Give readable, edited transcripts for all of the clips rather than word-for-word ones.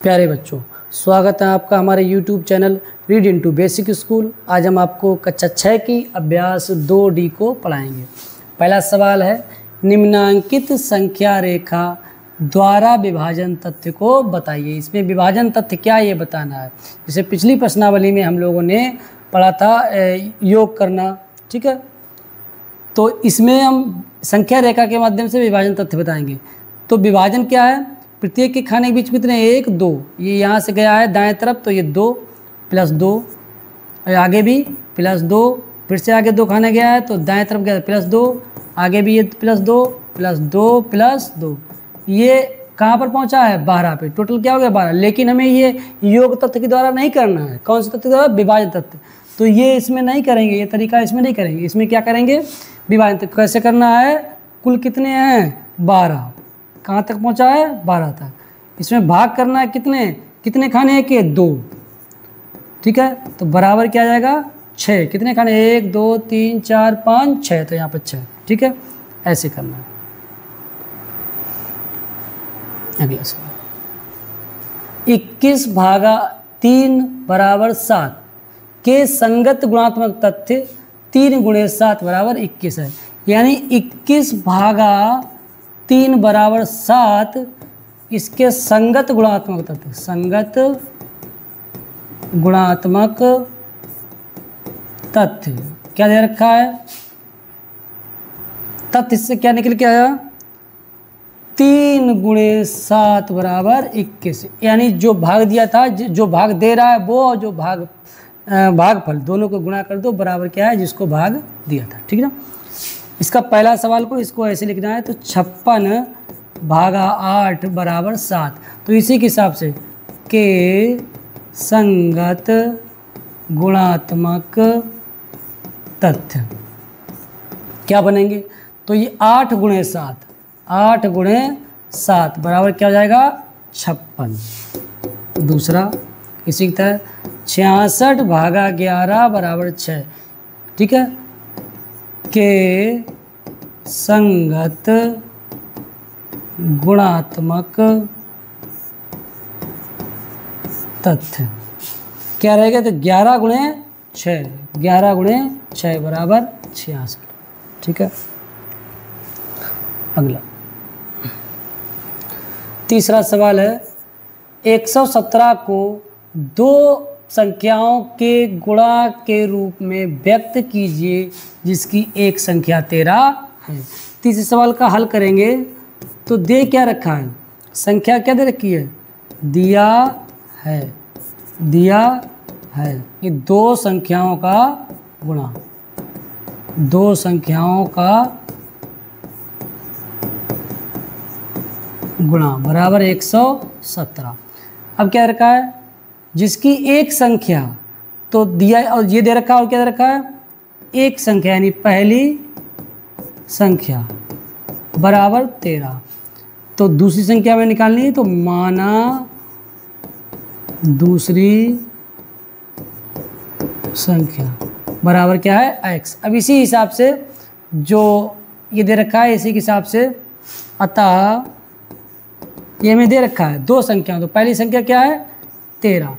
प्यारे बच्चों, स्वागत है आपका हमारे YouTube channel read into basic school. आज हम आपको कक्षा 6 की अभ्यास 2D को पढ़ाएंगे। पहला सवाल है, निम्नांकित संख्या रेखा द्वारा विभाजन तथ्य को बताइए। इसमें विभाजन तथ्य क्या ये बताना है। जैसे पिछली प्रश्नावली में हम लोगों ने पढ़ा था योग करना, ठीक है। तो इसमें हम संख्या रेखा के माध्यम से विभाजन तथ्य बताएंगे। तो विभाजन क्या है, प्रत्येक के खाने के बीच कितने, 1 2, ये यहाँ से गया है दाएं तरफ तो ये 2 + 2, आगे भी +2, फिर से आगे 2 खाने गया है तो दाएं तरफ गया +2, आगे भी ये +2 +2 +2, ये कहाँ पर पहुँचा है 12 पे। टोटल क्या हो गया 12। लेकिन हमें ये योग तथ्य के द्वारा नहीं करना है। कौन से तथ्य के द्वारा, विभाजन तथ्य। तो ये इसमें नहीं करेंगे, ये तरीका इसमें नहीं करेंगे। इसमें क्या करेंगे, विभाजन तथ्य। कैसे करना है, कुल कितने हैं 12, कहाँ तक पहुँचा है 12 तक। इसमें भाग करना है कितने खाने हैं के 2, ठीक है। तो बराबर क्या आ जाएगा 6। कितने खाने, 1 2 3 4 5 6, तो यहाँ पर 6, ठीक है। ऐसे करना है। अगला सवाल, 21/3 = 7 के संगत गुणात्मक तथ्य 3 × 7 = 21 है। यानी 21/3 = 7 इसके संगत गुणात्मक तथ्य, संगत गुणात्मक तथ्य क्या दे रखा है। तथ्य इससे क्या निकल के आया, 3 × 7 = 21। यानी जो भाग दिया था, जो भाग दे रहा है वो, और जो भागफल दोनों को गुणा कर दो, बराबर क्या है जिसको भाग दिया था, ठीक है ना। इसका पहला सवाल को इसको ऐसे लिखना है, तो 56/8 = 7। तो इसी के हिसाब से के संगत गुणात्मक तथ्य क्या बनेंगे, तो ये 8 × 7, 8 × 7 बराबर क्या हो जाएगा 56। दूसरा इसी की तरह 66/11 = 6, ठीक है। के संगत गुणात्मक तथ्य क्या रहेगा, तो 11 × 6, 11 × 6 = 66, ठीक है। अगला तीसरा सवाल है, 117 को 2 संख्याओं के गुणा के रूप में व्यक्त कीजिए जिसकी एक संख्या 13 है। तीसरे सवाल का हल करेंगे तो दे क्या रखा है, संख्या क्या दे रखी है, दिया है, दिया है। ये 2 संख्याओं का गुणा, 2 संख्याओं का गुणा बराबर 117। अब क्या रखा है, जिसकी एक संख्या, तो दिया और ये दे रखा है, और क्या दे रखा है, एक संख्या यानी पहली संख्या बराबर 13। तो दूसरी संख्या में निकालनी है, तो माना दूसरी संख्या बराबर क्या है x। अब इसी हिसाब से जो ये दे रखा है इसी के हिसाब से, अतः ये हमें दे रखा है 2 संख्या, तो पहली संख्या क्या है 13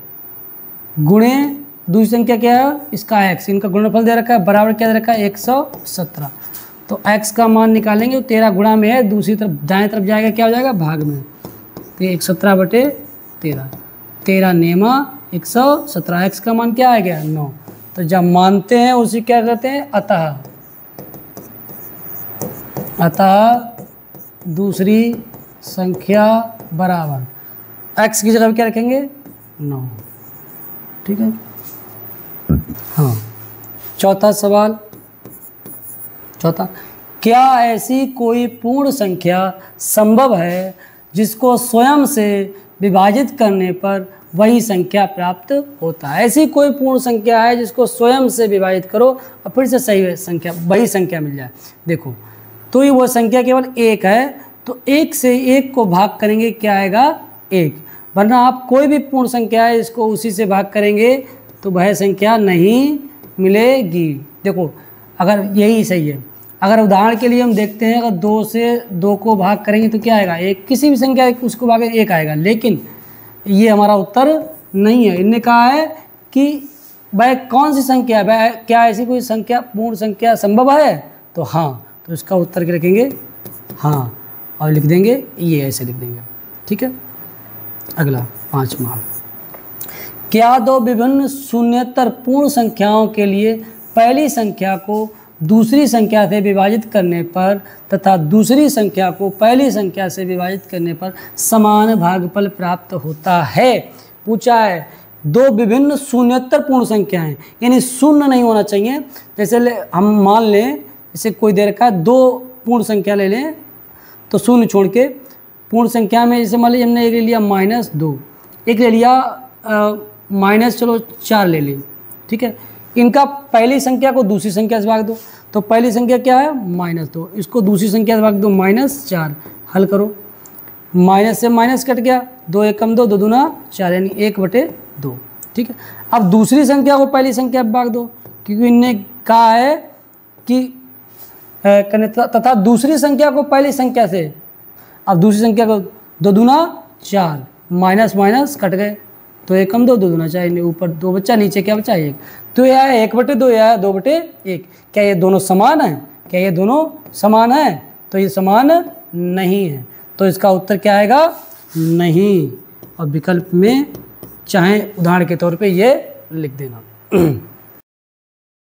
गुणे दूसरी संख्या क्या है इसका x, इनका गुणनफल दे रखा है, बराबर क्या दे रखा है 117। तो x का मान निकालेंगे, 13 गुणा में है, दूसरी तरफ दाएं तरफ जाएगा क्या हो जाएगा भाग में, तो 117/13, 13 नेमा 117, x का मान क्या आ गया 9। तो जब मानते हैं उसी क्या करते हैं, अतः दूसरी संख्या बराबर x की जगह क्या रखेंगे 9, ठीक है। हाँ, चौथा सवाल, क्या ऐसी कोई पूर्ण संख्या संभव है जिसको स्वयं से विभाजित करने पर वही संख्या प्राप्त होता है। ऐसी कोई पूर्ण संख्या है जिसको स्वयं से विभाजित करो और फिर से सही संख्या, वही संख्या मिल जाए। देखो, तो ये वो संख्या केवल 1 है, तो 1 से 1 को भाग करेंगे क्या आएगा 1, वरना आप कोई भी पूर्ण संख्या है इसको उसी से भाग करेंगे तो वह संख्या नहीं मिलेगी। देखो, अगर यही सही है, अगर उदाहरण के लिए हम देखते हैं, अगर 2 से 2 को भाग करेंगे तो क्या आएगा 1, किसी भी संख्या उसको भागे 1 आएगा। लेकिन ये हमारा उत्तर नहीं है। इनने कहा है कि वह कौन सी संख्या है, वह क्या ऐसी कोई संख्या पूर्ण संख्या संभव है, तो हाँ, तो इसका उत्तर क्या लिखेंगे, हाँ, और लिख देंगे ये, ऐसे लिख देंगे। ठीक है, अगला 5वां, क्या दो विभिन्न शून्येतर पूर्ण संख्याओं के लिए पहली संख्या को दूसरी संख्या से विभाजित करने पर तथा दूसरी संख्या को पहली संख्या से विभाजित करने पर समान भागफल प्राप्त होता है। पूछा है दो विभिन्न शून्येतर पूर्ण संख्याएं, यानी शून्य नहीं होना चाहिए। जैसे हम मान लें, जैसे कोई देर का दो पूर्ण संख्या ले लें, तो शून्य छोड़ के पूर्ण संख्या में जैसे मान लीजिए हमने एक ले लिया -2, एक ले लिया माइनस चलो 4 ले लें। ठीक है, इनका पहली संख्या को दूसरी संख्या से भाग दो, तो पहली संख्या क्या है -2, इसको दूसरी संख्या से भाग दो -4, हल करो, माइनस से माइनस कट गया, 2 एक कम 2, 2 दूना 4, यानी 1/2। ठीक है, अब दूसरी संख्या को पहली संख्या से भाग दो, क्योंकि इनने कहा है कि तथा दूसरी संख्या को पहली संख्या से, अब दूसरी संख्या को 2 दूना 4, माइनस माइनस कट गए, तो 1 कम 2, 2 दूना 4, ऊपर 2 बच्चा, नीचे क्या बचा 1, तो यह है 1/2, यह है 2/1। क्या ये दोनों समान हैं, क्या ये दोनों समान हैं, तो ये समान नहीं है, तो इसका उत्तर क्या आएगा, नहीं। और विकल्प में चाहे उदाहरण के तौर पे ये लिख देना।